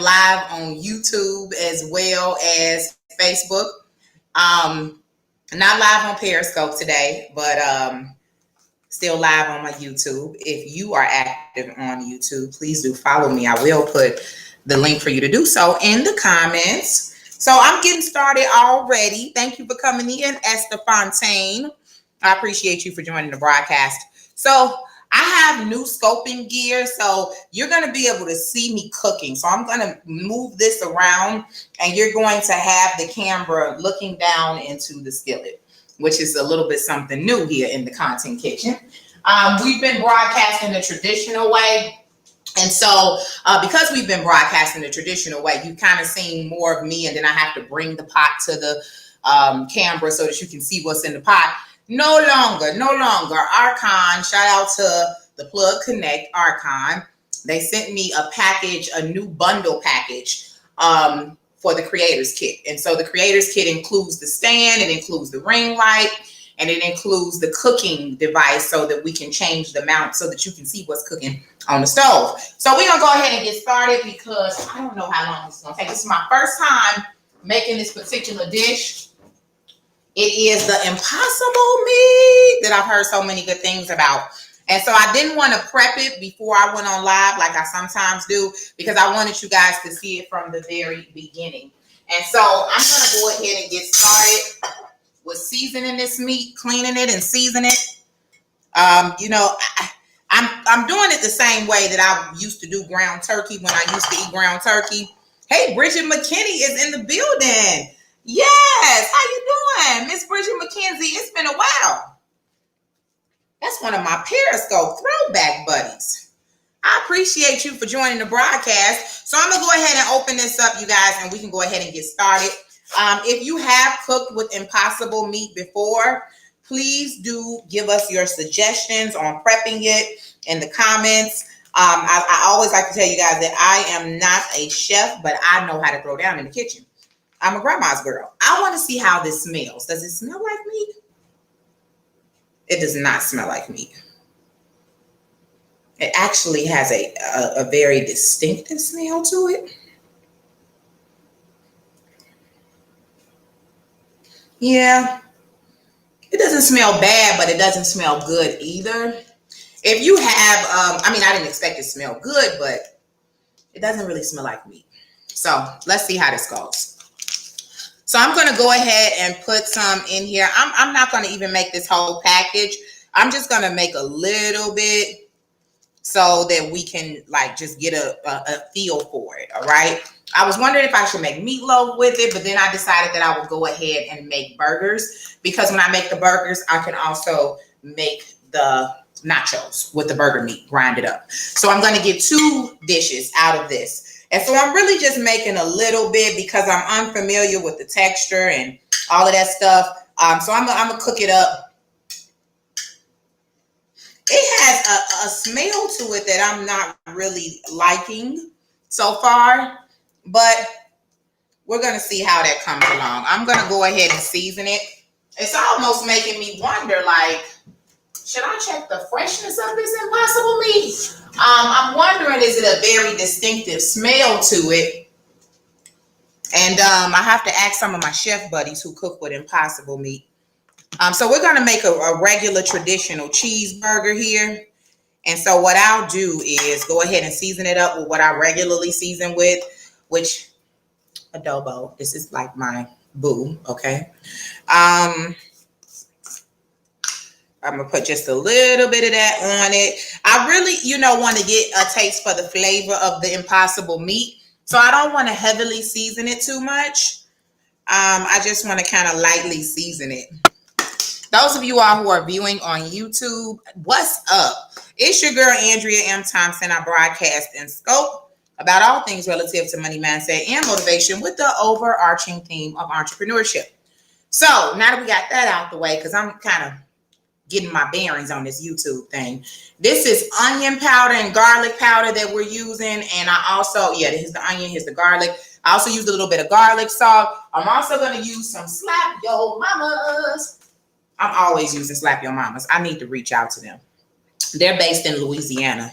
am live on YouTube as well as Facebook. Not live on Periscope today, but still live on my YouTube. If you are active on YouTube, please do follow me. I will put the link for you to do so in the comments. So I'm getting started already. Thank you for coming in, Esther Fontaine. I appreciate you for joining the broadcast. So I have new scoping gear, so you're going to be able to see me cooking. So I'm going to move this around, and you're going to have the camera looking down into the skillet, which is a little bit something new here in the Content Kitchen. We've been broadcasting the traditional way. And so because we've been broadcasting the traditional way, you've kind of seen more of me, and then I have to bring the pot to the camera so that you can see what's in the pot. No longer. Archon, shout out to the Plug Connect, Archon. They sent me a package, a new bundle package for the Creators Kit. And so the Creators Kit includes the stand, it includes the ring light, and it includes the cooking device so that we can change the mount so that you can see what's cooking on the stove. So we're going to go ahead and get started because I don't know how long this is going to take. This is my first time making this particular dish. It is the Impossible Meat that I've heard so many good things about. And so I didn't want to prep it before I went on live like I sometimes do, because I wanted you guys to see it from the very beginning. And so I'm going to go ahead and get started with seasoning this meat, cleaning it and seasoning it. I'm doing it the same way that I used to do ground turkey when I used to eat ground turkey. Hey, Bridget McKinney is in the building. Yes, how you doing, Miss Bridget McKenzie? It's been a while. That's one of my Periscope throwback buddies. I appreciate you for joining the broadcast. So I'm going to go ahead and open this up, you guys, and we can go ahead and get started. If you have cooked with Impossible Meat before, please do give us your suggestions on prepping it in the comments. I always like to tell you guys that I am not a chef, but I know how to throw down in the kitchen. I'm a grandma's girl. I want to see how this smells. Does it smell like meat? It does not smell like meat. It actually has a very distinctive smell to it. Yeah. It doesn't smell bad, but it doesn't smell good either. If you have, I didn't expect it to smell good, but it doesn't really smell like meat. So let's see how this goes. So I'm going to go ahead and put some in here. I'm not going to even make this whole package. I'm just going to make a little bit so that we can just get a feel for it. All right. I was wondering if I should make meatloaf with it, but then I decided that I would go ahead and make burgers, because when I make the burgers, I can also make the nachos with the burger meat, grind it up. So I'm going to get 2 dishes out of this. And so I'm really just making a little bit because I'm unfamiliar with the texture and all of that stuff. So I'm going to cook it up. It has a smell to it that I'm not really liking so far, but we're going to see how that comes along. I'm going to go ahead and season it. It's almost making me wonder, should I check the freshness of this Impossible Meat? I'm wondering, is it a very distinctive smell to it? And I have to ask some of my chef buddies who cook with Impossible Meat. So we're going to make a regular traditional cheeseburger here. And so what I'll do is go ahead and season it up with what I regularly season with, which adobo. This is like my boo, okay? I'm going to put just a little bit of that on it. I really, want to get a taste for the flavor of the Impossible Meat. So I don't want to heavily season it too much. I just want to kind of lightly season it. Those of you all who are viewing on YouTube, what's up? It's your girl, Andrea M. Thompson. I broadcast and scope about all things relative to money, mindset, and motivation with the overarching theme of entrepreneurship. So now that we got that out the way, because I'm kind of getting my bearings on this YouTube thing. This is onion powder and garlic powder that we're using. And I also, here's the onion, here's the garlic. I also used a little bit of garlic salt. I'm also going to use some Slap Yo Mamas. I'm always using Slap Yo Mamas. I need to reach out to them. They're based in Louisiana.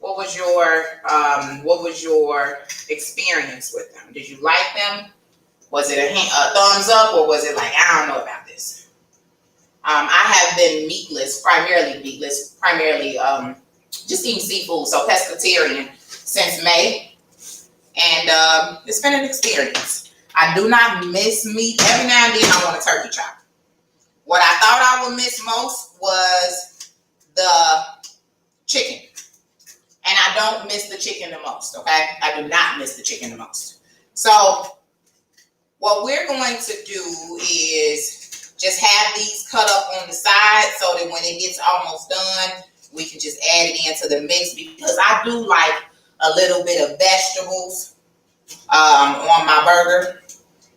what was your experience with them? Did you like them? Was it a thumbs up, or was it like, I don't know about this? I have been primarily just eating seafood, so pescatarian since May, and it's been an experience. I do not miss meat. Every now and then I want a turkey chop. What I thought I would miss most was the chicken. And I don't miss the chicken the most, okay? I do not miss the chicken the most. So what we're going to do is just have these cut up on the side so that when it gets almost done, we can just add it into the mix, because I do like a little bit of vegetables on my burger.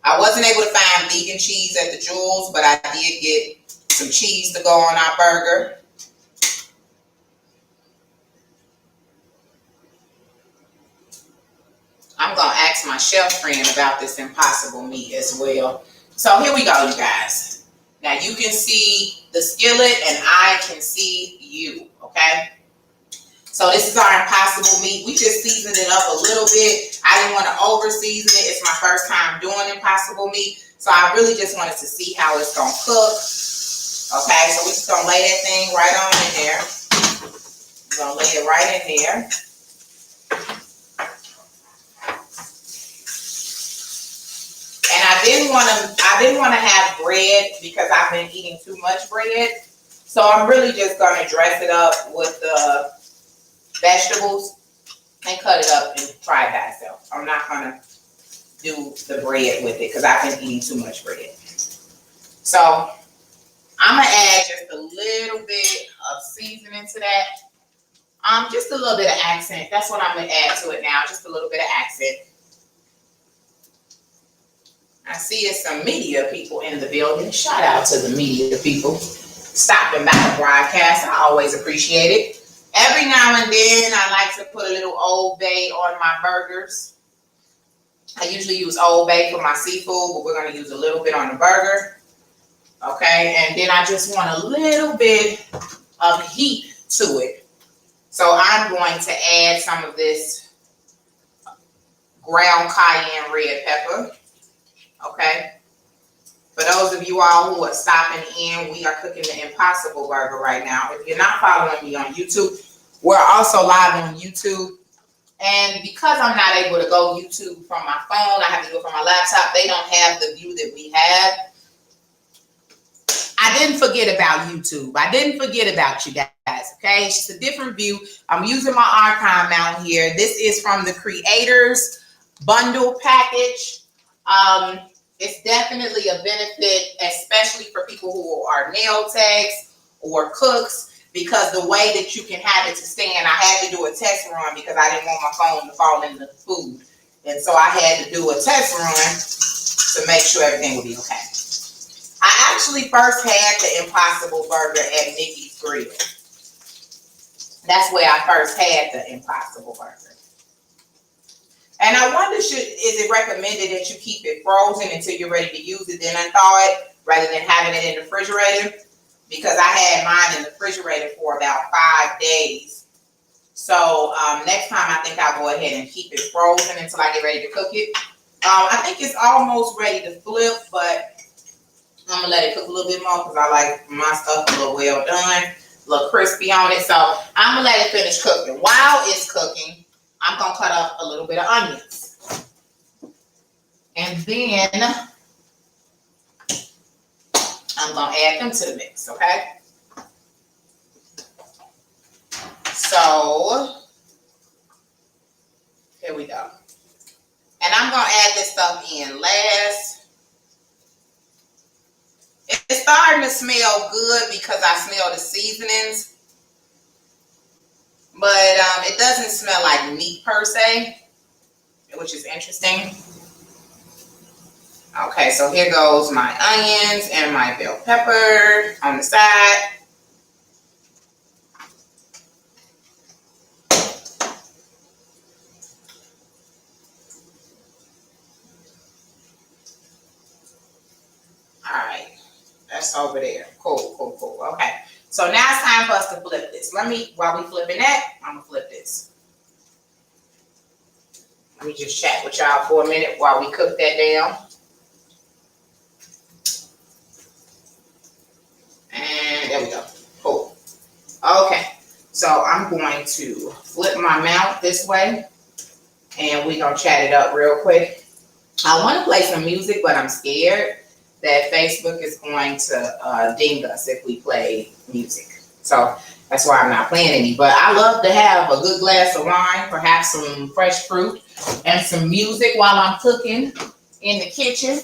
I wasn't able to find vegan cheese at the Jewels, but I did get some cheese to go on our burger. I'm going to ask my chef friend about this Impossible meat as well. So here we go, you guys. Now you can see the skillet and I can see you, okay? So this is our Impossible meat. We just seasoned it up a little bit. I didn't want to over season it. It's my first time doing Impossible meat. So I really just wanted to see how it's going to cook. Okay, so we're just going to lay that thing right on in there. We're going to lay it right in there. And I didn't want to have bread because I've been eating too much bread. So I'm really just going to dress it up with the vegetables and cut it up and try it by itself. I'm not going to do the bread with it because I've been eating too much bread. So I'm going to add just a little bit of seasoning to that. Just a little bit of accent. That's what I'm going to add to it now. Just a little bit of accent. I see there's some media people in the building. Shout out to the media people stopping by the broadcast. I always appreciate it. Every now and then, I like to put a little Old Bay on my burgers. I usually use Old Bay for my seafood, but we're going to use a little bit on the burger. Okay, and then I just want a little bit of heat to it. So I'm going to add some of this ground cayenne red pepper. Okay. For those of you all who are stopping in, we are cooking the Impossible burger right now. If you're not following me on YouTube, we're also live on YouTube. And because I'm not able to go YouTube from my phone, I have to do it from my laptop. They don't have the view that we have. I didn't forget about YouTube. I didn't forget about you guys, okay? It's just a different view. I'm using my archive mount here. This is from the Creators Bundle package. It's definitely a benefit, especially for people who are nail techs or cooks, because the way that you can have it to stand, I had to do a test run because I didn't want my phone to fall in the food. And so I had to do a test run to make sure everything would be okay. I actually first had the Impossible burger at Nikki's Grill. That's where I first had the Impossible burger. And I wonder, is it recommended that you keep it frozen until you're ready to use it, then unthaw it, rather than having it in the refrigerator? Because I had mine in the refrigerator for about 5 days. So next time I think I'll go ahead and keep it frozen until I get ready to cook it. I think it's almost ready to flip, but I'm going to let it cook a little bit more because I like my stuff a little well done, a little crispy on it. So I'm going to let it finish cooking. While it's cooking, I'm going to cut up a little bit of onions. And then I'm going to add them to the mix, okay? So here we go. And I'm going to add this stuff in last. It's starting to smell good because I smell the seasonings. But it doesn't smell like meat per se, which is interesting. Okay, so here goes my onions and my bell pepper on the side. All right, that's over there. Cool, cool, cool. Okay, so now it's time for us to flip this. While we flipping that, I'm gonna flip this. Let me just chat with y'all for a minute while we cook that down. And there we go. Cool. Okay. So I'm going to flip my mount this way. And we're going to chat it up real quick. I want to play some music, but I'm scared that Facebook is going to ding us if we play music. So that's why I'm not playing any. But I love to have a good glass of wine, perhaps some fresh fruit, and some music while I'm cooking in the kitchen.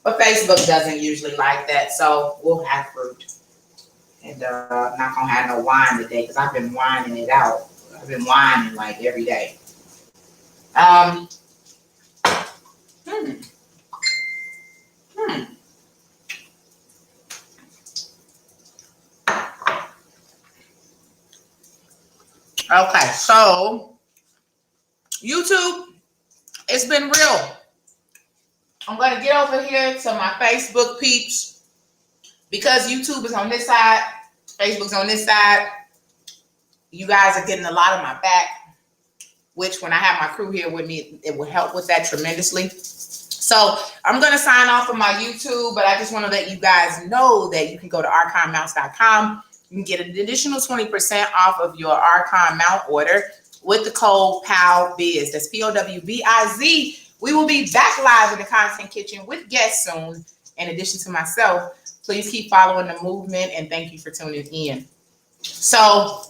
But Facebook doesn't usually like that, so we'll have fruit. And I'm not going to have no wine today because I've been whining it out. I've been whining like every day. Okay, so YouTube, it's been real. I'm going to get over here to my Facebook peeps because YouTube is on this side, Facebook's on this side. You guys are getting a lot of my back, which when I have my crew here with me, it will help with that tremendously. So I'm going to sign off of my YouTube, but I just want to let you guys know that you can go to archonmounts.com. You can get an additional 20% off of your Archon mount order with the code POWBIZ. That's POWBIZ. We will be back live in the Content Kitchen with guests soon. In addition to myself, please keep following the movement and thank you for tuning in. So